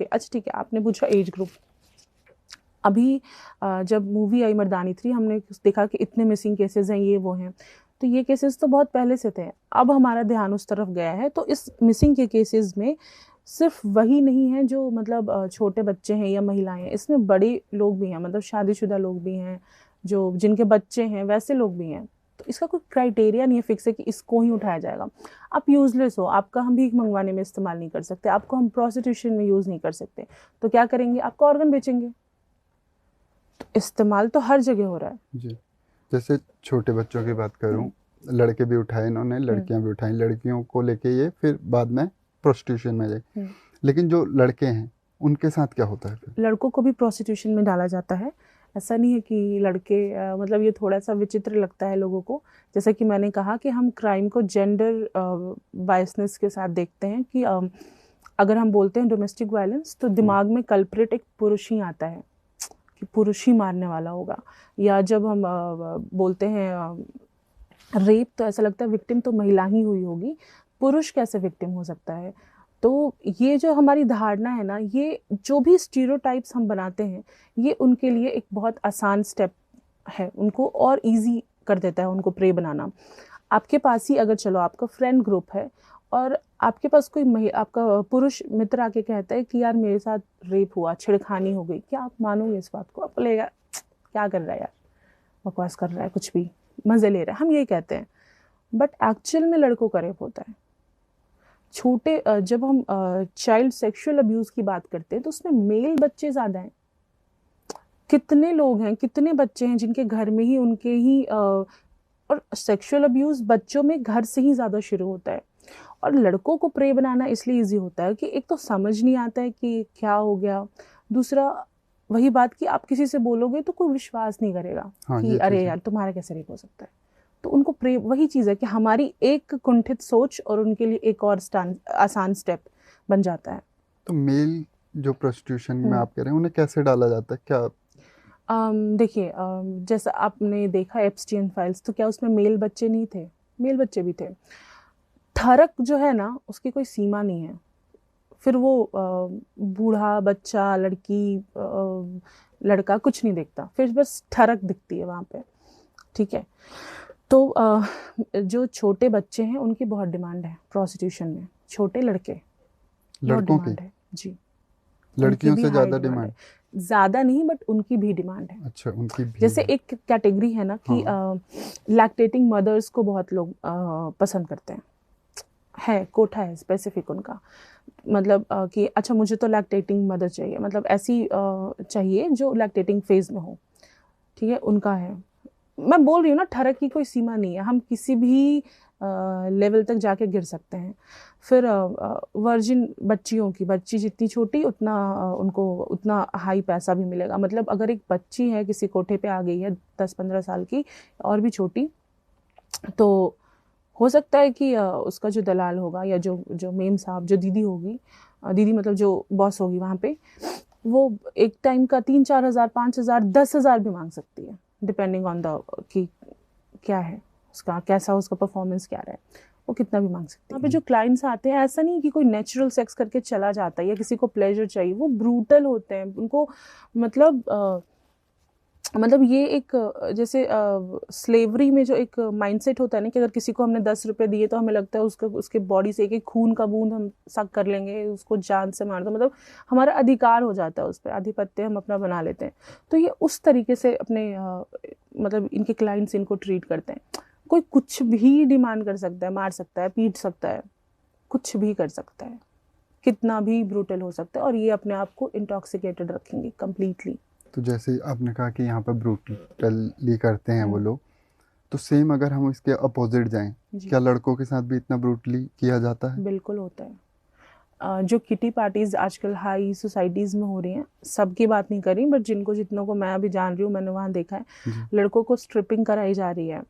अच्छा ठीक है, आपने पूछा एज ग्रुप। अभी जब मूवी आई मर्दानी 3 हमने देखा कि इतने मिसिंग केसेस हैं, ये वो हैं, तो ये केसेस तो बहुत पहले से थे। अब हमारा ध्यान उस तरफ गया है, तो इस मिसिंग के केसेस में सिर्फ वही नहीं है जो मतलब छोटे बच्चे हैं या महिलाएं हैं, इसमें बड़े लोग भी हैं, मतलब शादीशुदा लोग भी हैं, जो जिनके बच्चे हैं वैसे लोग भी हैं। तो इसका कोई क्राइटेरिया नहीं है फिक्स है कि इसको ही उठाया जाएगा। आप यूजलेस हो, आपका हम भीख मंगवाने में इस्तेमाल नहीं कर सकते, आपको हम प्रोस्टिट्यूशन में यूज नहीं कर सकते, तो क्या करेंगे, आपका ऑर्गन बेचेंगे। तो इस्तेमाल तो हर जगह हो रहा है। जी, जैसे छोटे बच्चों की बात करूं, लड़के भी उठाए इन्होंने, लड़कियां भी उठाई, लड़कियों को लेके ये फिर बाद में प्रोस्टिट्यूशन में गए। लेकिन जो लड़के हैं उनके साथ क्या होता है फिर? लड़कों को भी प्रोस्टिट्यूशन में डाला जाता है। ऐसा नहीं है कि लड़के मतलब ये थोड़ा सा विचित्र लगता है लोगों को। जैसा कि मैंने कहा कि हम क्राइम को जेंडर बायसनेस के साथ देखते हैं कि अगर हम बोलते हैं डोमेस्टिक वायलेंस तो दिमाग में कल्प्रिट एक पुरुष ही आता है कि पुरुष ही मारने वाला होगा। या जब हम बोलते हैं रेप तो ऐसा लगता है विक्टिम तो महिला ही हुई होगी, पुरुष कैसे विक्टिम हो सकता है। तो ये जो हमारी धारणा है ना, ये जो भी स्टीरियोटाइप्स हम बनाते हैं, ये उनके लिए एक बहुत आसान स्टेप है, उनको और इजी कर देता है उनको प्रे बनाना। आपके पास ही अगर चलो आपका फ्रेंड ग्रुप है और आपके पास कोई आपका पुरुष मित्र आके कहता है कि यार मेरे साथ रेप हुआ, छेड़खानी हो गई, क्या आप मानोगे इस बात को? आप बोलेगा क्या कर रहा है यार, बकवास कर रहा है, कुछ भी मजे ले रहा है, हम ये कहते हैं। बट एक्चुअल में लड़कों का रेप होता है। छोटे जब हम चाइल्ड सेक्सुअल अब्यूज की बात करते हैं तो उसमें मेल बच्चे ज्यादा हैं। कितने लोग हैं, कितने बच्चे हैं जिनके घर में ही उनके ही और सेक्सुअल अब्यूज बच्चों में घर से ही ज्यादा शुरू होता है। और लड़कों को प्रे बनाना इसलिए इजी होता है कि एक तो समझ नहीं आता है कि क्या हो गया, दूसरा वही बात कि आप किसी से बोलोगे तो कोई विश्वास नहीं करेगा हाँ, कि ये अरे चीज़ है। यार तुम्हारा कैसे रेप हो सकता है। तो उनको प्रे वही चीज है कि हमारी एक कुंठित सोच और उनके लिए एक और आसान स्टेप बन जाता है। तो मेल जो प्रोस्टिट्यूशन में आप कह रहे हैं उन्हें कैसे डाला जाता है क्या? देखिए जैसा आपने देखा एप्स्टीन फाइल्स, तो क्या उसमें मेल बच्चे नहीं थे? मेल बच्चे भी थे। थरक जो है ना उसकी कोई सीमा नहीं है। फिर वो बूढ़ा बच्चा लड़की लड़का कुछ नहीं देखता, फिर बस ठरक दिखती है वहां पे। ठीक है, तो जो छोटे बच्चे हैं उनकी बहुत डिमांड है प्रोस्टिट्यूशन में, छोटे लड़के बहुत लड़कों की? डिमांड है जी। उनकी लड़कियों भी से हाई ज़्यादा डिमांड है, डिमांड? ज्यादा नहीं बट उनकी भी डिमांड है। अच्छा, उनकी भी जैसे है। एक कैटेगरी है ना कि हाँ। लैक्टेटिंग मदर्स को बहुत लोग पसंद करते हैं, है कोटा है स्पेसिफिक उनका। मतलब कि अच्छा मुझे तो लैक्टेटिंग मदर चाहिए, मतलब ऐसी चाहिए जो लैक्टेटिंग फेज में हो। ठीक है, उनका है। मैं बोल रही हूँ ना, ठरक की कोई सीमा नहीं है, हम किसी भी लेवल तक जाके गिर सकते हैं। फिर वर्जिन बच्चियों की, बच्ची जितनी छोटी उतना उनको उतना हाई पैसा भी मिलेगा। मतलब अगर एक बच्ची है किसी कोठे पे आ गई है 10-15 साल की और भी छोटी, तो हो सकता है कि उसका जो दलाल होगा या जो जो मेम साहब जो दीदी होगी, दीदी मतलब जो बॉस होगी वहाँ पे, वो एक टाइम का 3-4 हज़ार 5 हज़ार 10 हज़ार भी मांग सकती है, डिपेंडिंग ऑन द कि क्या है उसका, कैसा उसका परफॉर्मेंस क्या रहा है, वो कितना भी मांग सकती है। यहाँ पे जो क्लाइंट्स आते हैं ऐसा नहीं कि कोई नेचुरल सेक्स करके चला जाता है या किसी को प्लेजर चाहिए, वो ब्रूटल होते हैं। उनको मतलब मतलब ये एक जैसे स्लेवरी में जो एक माइंडसेट होता है ना कि अगर किसी को हमने 10 रुपए दिए तो हमें लगता है उसके उसके बॉडी से एक एक खून का बूंद हम सक कर लेंगे, उसको जान से मार दो, मतलब हमारा अधिकार हो जाता है उस पर, आधिपत्य हम अपना बना लेते हैं। तो ये उस तरीके से अपने मतलब इनके क्लाइंट्स इनको ट्रीट करते हैं। कोई कुछ भी डिमांड कर सकता है, मार सकता है, पीट सकता है, कुछ भी कर सकता है, कितना भी ब्रूटल हो सकता है, और ये अपने आप को इंटॉक्सिकेटेड रखेंगे कंप्लीटली। तो जैसे आपने कहा कि यहाँ पर ब्रूटली करते हैं वो लोग, तो सेम अगर हम इसके अपोजिट जाएं, जी क्या लड़कों के साथ भी इतना ब्रूटली किया जाता है? बिल्कुल होता है। जो किटी पार्टीज आजकल हाई सोसाइटीज में हो रही हैं, सबकी बात नहीं कर रही बट जिनको जितनों को मैं अभी जान रही हूँ, मैंने वहाँ देखा है, जी। लड़कों को स्ट्रिपिंग कराई जा रही है,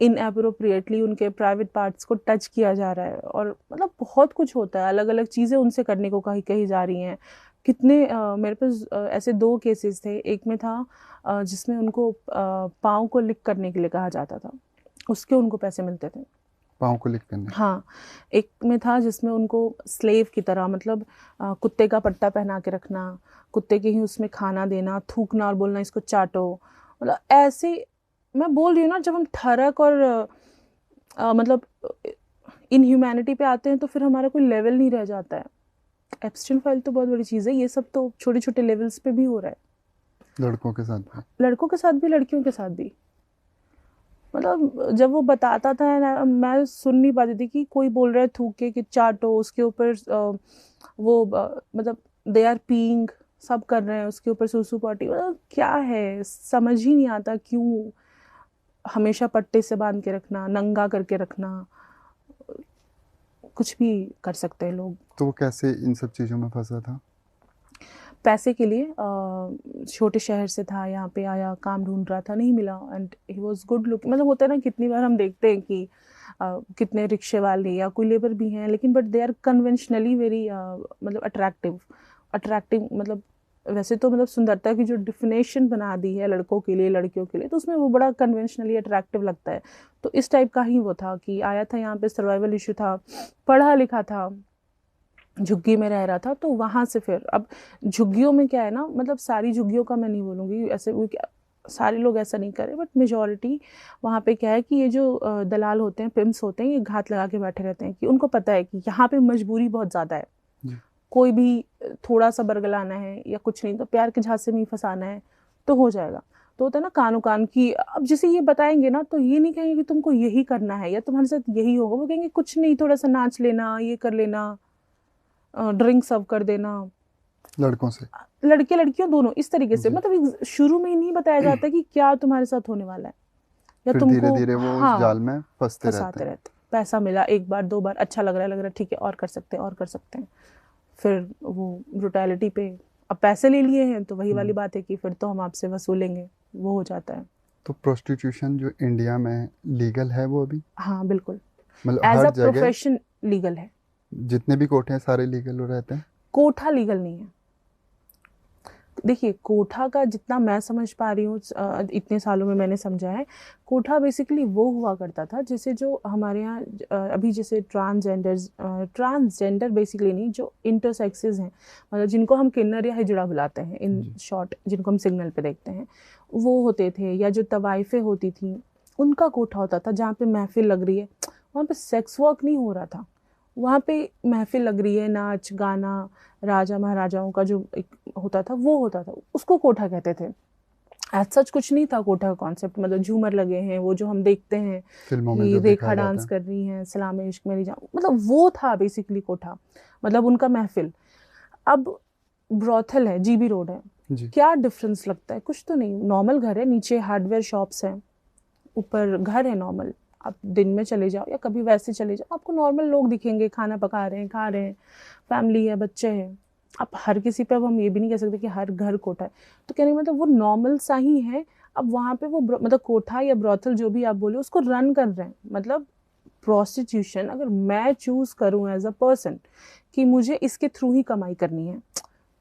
इनएप्रोप्रिएटली उनके प्राइवेट पार्ट्स को टच किया जा रहा है, और मतलब बहुत कुछ होता है, अलग अलग चीज़ें उनसे करने को कही कही जा रही हैं। कितने मेरे पास ऐसे 2 केसेस थे। एक में था जिसमें उनको पाँव को लिक करने के लिए कहा जाता था, उसके उनको पैसे मिलते थे। पाँव को लिक करने। हाँ, एक में था जिसमें उनको स्लेव की तरह, मतलब कुत्ते का पट्टा पहना के रखना, कुत्ते के ही उसमें खाना देना, थूकना और बोलना इसको चाटो, मतलब ऐसे। मैं बोल रही हूँ ना, जब हम ठरक और मतलब इनह्यूमैनिटी पे आते हैं तो फिर हमारा कोई लेवल नहीं रह जाता है। एप्स्टीन फाइल तो बहुत बड़ी चीज़ है, ये सब तो छोटे छोटे लेवल्स पे भी हो रहा है, लड़कों के साथ भी। लड़कों के साथ भी लड़कियों के साथ भी। मतलब जब वो बताता था ना, मैं सुन नहीं पाती थी कि कोई बोल रहा है थूके कि चाटो, उसके ऊपर वो मतलब दे आर पीइंग, सब कर रहे हैं उसके ऊपर सूसू पॉटी, मतलब क्या है, समझ ही नहीं आता क्यों हमेशा पट्टे से बांध के रखना, नंगा करके रखना, कुछ भी कर सकते हैं लोग। तो वो कैसे इन सब चीज़ों में फंसा था? पैसे के लिए छोटे शहर से था, यहाँ पे आया, काम ढूंढ रहा था, नहीं मिला, and he was good look. मतलब होता है ना, कितनी बार हम देखते हैं कि कितने रिक्शे वाले या कोई लेबर भी हैं, लेकिन but they are conventionally very मतलब अट्रैक्टिव। अट्रैक्टिव मतलब वैसे तो मतलब सुंदरता की जो डिफिनेशन बना दी है लड़कों के लिए लड़कियों के लिए, तो उसमें वो बड़ा कन्वेंशनली अट्रैक्टिव लगता है। तो इस टाइप का ही वो था कि आया था यहाँ पे, सर्वाइवल इशू था, पढ़ा लिखा था, झुग्गी में रह रहा था। तो वहां से फिर अब झुग्गियों में क्या है ना, मतलब सारी झुग्गियों का मैं नहीं बोलूँगी ऐसे, वो क्या सारे लोग ऐसा नहीं करे, बट मेजोरिटी वहाँ पे क्या है कि ये जो दलाल होते हैं, पिम्स होते हैं, ये घात लगा के बैठे रहते हैं कि उनको पता है कि यहाँ पे मजबूरी बहुत ज़्यादा है, कोई भी थोड़ा सा बरगलाना है या कुछ नहीं तो प्यार के झांसे में ही फंसाना है तो हो जाएगा। तो होता है ना कानो कान की, अब जिसे ये बताएंगे ना तो ये नहीं कहेंगे कि तुमको यही करना है या तुम्हारे साथ यही होगा, वो कहेंगे कुछ नहीं, थोड़ा सा नाच लेना, ये कर लेना, ड्रिंक सर्व कर देना। लड़कों से? लड़के लड़कियों दोनों इस तरीके से, जी। मतलब शुरू में ही नहीं बताया जाता कि क्या तुम्हारे साथ होने वाला है या फिर धीरे तुमको। धीरे वो उस हाँ, जाल में फंसते रहते फंसाते हैं। रहते, पैसा मिला एक बार दो बार, अच्छा लग रहा है, लग रहा है ठीक है, और कर सकते हैं और कर सकते हैं, फिर वो ब्रुटैलिटी पे, अब पैसे ले लिए हैं तो वही वाली बात है कि फिर तो हम आपसे वसूलेंगे, वो हो जाता है। तो प्रोस्टिट्यूशन जो इंडिया में लीगल है वो अभी? हाँ बिल्कुल, मतलब एज हर अ जगह प्रोफेशन लीगल है। जितने भी कोर्ट हैं सारे लीगल हो रहते हैं? कोठा लीगल नहीं है। देखिए, कोठा का जितना मैं समझ पा रही हूँ, इतने सालों में मैंने समझा है, कोठा बेसिकली वो हुआ करता था जैसे जो हमारे यहाँ अभी जैसे ट्रांसजेंडर बेसिकली नहीं, जो इंटरसेक्सेस हैं, मतलब जिनको हम किन्नर या हिजड़ा बुलाते हैं इन शॉर्ट, जिनको हम सिग्नल पे देखते हैं, वो होते थे, या जो तवाइफें होती थी, उनका कोठा होता था जहाँ पे महफिल लग रही है, वहाँ पे सेक्स वर्क नहीं हो रहा था, वहाँ पे महफिल लग रही है, नाच गाना, राजा महाराजाओं का जो एक होता था वो होता था, उसको कोठा कहते थे। एज सच कुछ नहीं था कोठा का कॉन्सेप्ट, मतलब झूमर लगे हैं, वो जो हम देखते हैं फिल्मों में कि जो रेखा दिखाया जाता डांस है। कर रही हैं, सलामे इश्क मेरी जान, मतलब वो था बेसिकली कोठा, मतलब उनका महफिल। अब ब्रॉथल है, जीबी रोड है, जी। क्या डिफरेंस लगता है, कुछ तो नहीं, नॉर्मल घर है, नीचे हार्डवेयर शॉप्स हैं, ऊपर घर है नॉर्मल। आप दिन में चले जाओ या कभी वैसे चले जाओ, आपको नॉर्मल लोग दिखेंगे, खाना पका रहे हैं, खा रहे हैं, फैमिली है, बच्चे हैं। अब हर किसी पे अब हम ये भी नहीं कह सकते कि हर घर कोठा है, तो कहने का मतलब वो नॉर्मल सा ही है। अब वहाँ पे वो मतलब कोठा या ब्रॉथल जो भी आप बोले उसको रन कर रहे हैं, मतलब प्रोस्टिट्यूशन अगर मैं चूज करूँ एज अ पर्सन कि मुझे इसके थ्रू ही कमाई करनी है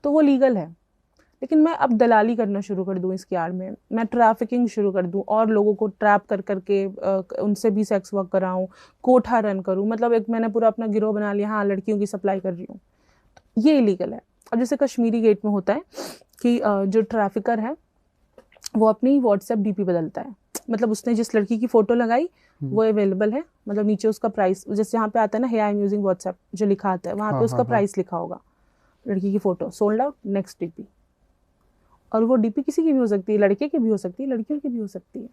तो वो लीगल है। लेकिन मैं अब दलाली करना शुरू कर दूं इसकी आड़ में, मैं ट्रैफिकिंग शुरू कर दूं और लोगों को ट्रैप कर करके उनसे भी सेक्स वर्क कराऊं, कोठा रन करूं, मतलब एक मैंने पूरा अपना गिरोह बना लिया, हाँ लड़कियों की सप्लाई कर रही हूँ, ये इलीगल है। अब जैसे कश्मीरी गेट में होता है कि जो ट्रैफिकर है वो अपनी व्हाट्सएप डीपी बदलता है, मतलब उसने जिस लड़की की फोटो लगाई वो अवेलेबल है, मतलब नीचे उसका प्राइस, जैसे यहाँ पे आता है ना, हे आई एम यूजिंग व्हाट्सएप जो लिखा आता है, वहाँ पे हाँ उसका हाँ हाँ। प्राइस लिखा होगा, लड़की की photo sold out, next DP. और वो डीपी किसी की भी हो सकती है, लड़के की भी हो सकती है, लड़कियों की भी हो सकती है,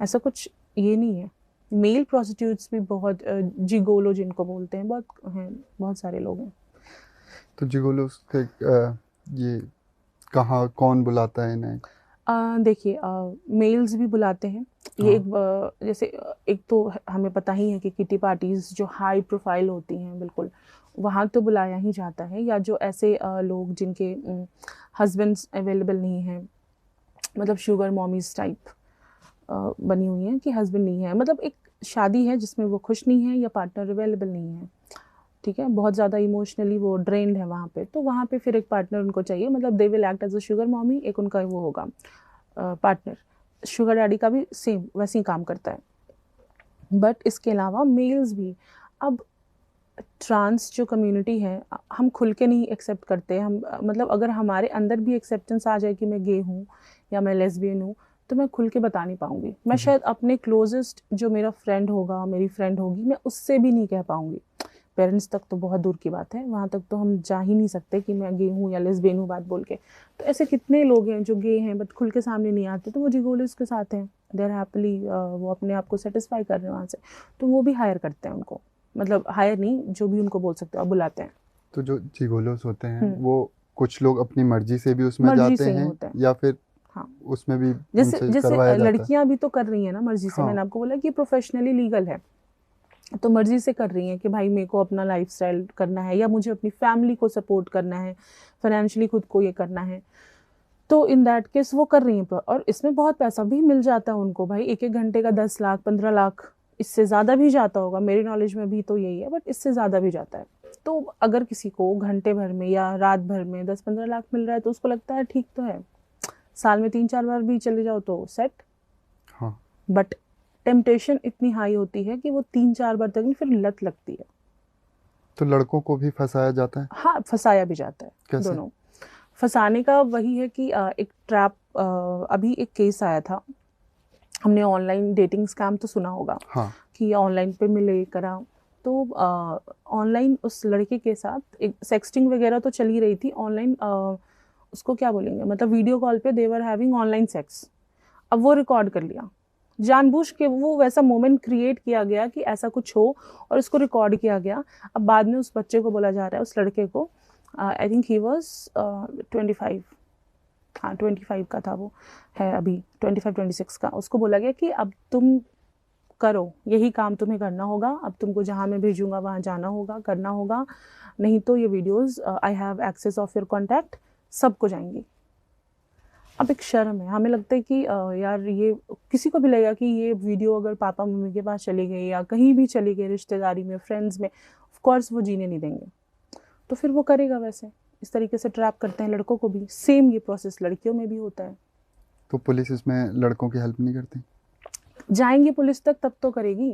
ऐसा कुछ ये नहीं है। मेल प्रोस्टिट्यूट्स भी बहुत, जिगोलो जिनको बोलते हैं, बहुत हैं, बहुत सारे लोग हैं। तो जिगोलो के ये कहाँ कौन बुलाता है इन्हें? देखिए, मेल्स भी बुलाते हैं, ये हाँ। एक जैसे एक तो हमें पता ही है कि किटी पार्टीज जो हाई प्रोफाइल होती हैं बिल्कुल, वहाँ तो बुलाया ही जाता है, या जो ऐसे लोग जिनके हस्बैंड्स अवेलेबल नहीं हैं, मतलब शुगर मॉमीज टाइप बनी हुई हैं कि हस्बैंड नहीं है, मतलब एक शादी है जिसमें वो खुश नहीं है या पार्टनर अवेलेबल नहीं है, ठीक है, बहुत ज़्यादा इमोशनली वो ड्रेन्ड है वहाँ पे, तो वहाँ पे फिर एक पार्टनर उनको चाहिए, मतलब they will act as a sugar mommy, एक उनका वो होगा पार्टनर। शुगर डैडी का भी सेम वैसे ही काम करता है। बट इसके अलावा मेल्स भी। अब ट्रांस जो कम्युनिटी है, हम खुल के नहीं एक्सेप्ट करते हम, मतलब अगर हमारे अंदर भी एक्सेप्टेंस आ जाए कि मैं गे हूँ या मैं लेस्बियन हूँ, तो मैं खुल के बता नहीं पाऊंगी। मैं शायद अपने क्लोजेस्ट जो मेरा फ्रेंड होगा, मेरी फ्रेंड होगी, मैं उससे भी नहीं कह पाऊंगी। पेरेंट्स तक तो बहुत दूर की बात है, वहाँ तक तो हम जा ही नहीं सकते कि मैं गे हूँ या लेस्बियन हूँ बात बोल के। तो ऐसे कितने लोग हैं जो गे हैं बट खुल के सामने नहीं आते, तो वो जिगोलिस के साथ हैं, देर हैप्पीली, वो अपने आप को सेटिस्फाई कर रहे हैं वहाँ से, तो वो भी हायर करते हैं उनको, मतलब हायर नहीं, जो भी उनको बोल सकते हो आप, बुलाते हैं। तो जो जिगोलोस होते हैं वो कुछ लोग अपनी मर्जी से भी उसमें मर्जी जाते से ही हैं होते हैं। या फिर हाँ, उसमें भी जैसे उनसे जैसे करवाया जाता है? लड़कियां भी तो कर रही हैं ना मर्जी से, हाँ। मैंने आपको बोला कि प्रोफेशनली लीगल है, तो मर्जी से कर रही हैं कि भाई मेरे को अपना लाइफस्टाइल करना है या मुझे अपनी फैमिली को सपोर्ट करना है, फाइनेंशियली खुद को ये करना है, तो इन दैट केस वो कर रही हैं। और इसमें बहुत पैसा भी मिल जाता है उनको भाई, एक एक घंटे का 10 लाख 15 लाख, इससे ज़्यादा भी जाता होगा, मेरी नॉलेज में भी तो यही है, बट इससे ज़्यादा भी जाता है। तो अगर किसी को घंटे भर में या रात भर में 10-15 लाख मिल रहा है तो उसको लगता है ठीक तो है, साल में 3-4 बार भी चले जाओ तो सेट। हाँ। बट टेम्पटेशन इतनी हाई होती है कि वो 3-4 बार तक नहीं, फिर लत लगती है। तो लड़कों को भी फंसाया जाता है? हाँ, फंसाया भी जाता है। कैसे? दोनों। फंसाने का वही है कि एक ट्रैप, अभी एक केस आया था, हमने ऑनलाइन डेटिंग स्कैम तो सुना होगा। हाँ। कि ऑनलाइन पे मिले करा, तो ऑनलाइन उस लड़के के साथ एक सेक्सटिंग वगैरह तो चल ही रही थी ऑनलाइन, उसको क्या बोलेंगे, मतलब वीडियो कॉल पे दे वर हैविंग ऑनलाइन सेक्स। अब वो रिकॉर्ड कर लिया, जानबूझ के वो वैसा मोमेंट क्रिएट किया गया कि ऐसा कुछ हो, और उसको रिकॉर्ड किया गया। अब बाद में उस बच्चे को बोला जा रहा है, उस लड़के को, आई थिंक ही वॉज 25, हाँ 25 का था वो, है अभी 25-26 का। उसको बोला गया कि अब तुम करो, यही काम तुम्हें करना होगा, अब तुमको जहाँ मैं भेजूंगा वहाँ जाना होगा, करना होगा, नहीं तो ये videos I have access of your contact सबको जाएंगी। अब एक शर्म है, हमें लगता है कि यार ये किसी को भी लगेगा कि ये वीडियो अगर पापा मम्मी के पास चली गई या कहीं भी चली गई, रिश्तेदारी में, फ्रेंड्स में, ऑफ कोर्स वो जीने नहीं देंगे, तो फिर वो करेगा वैसे। इस तरीके से ट्रैप करते हैं लड़कों को भी, सेम ये प्रोसेस लड़कियों में भी होता है। तो पुलिस इसमें लड़कों की हेल्प नहीं करती? जाएंगे पुलिस तक तब तो करेगी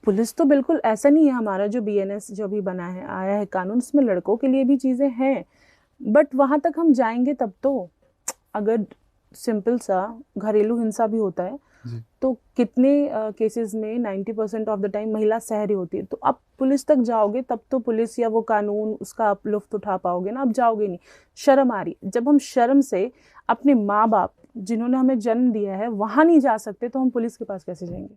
पुलिस, तो बिल्कुल ऐसा नहीं है। हमारा जो BNS जो भी बना है, आया है कानून, उसमें लड़कों के लिए भी चीज़ें हैं, बट वहाँ तक हम जाएंगे तब तो। अगर सिंपल सा घरेलू हिंसा भी होता है जी। तो कितने केसेस में 90% ऑफ द टाइम महिला सह रही होती है, तो आप पुलिस तक जाओगे तब तो पुलिस या वो कानून उसका आप लुत्फ उठा पाओगे ना, आप जाओगे नहीं। शर्म आ रही, जब हम शर्म से अपने माँ बाप जिन्होंने हमें जन्म दिया है वहाँ नहीं जा सकते, तो हम पुलिस के पास कैसे जाएंगे?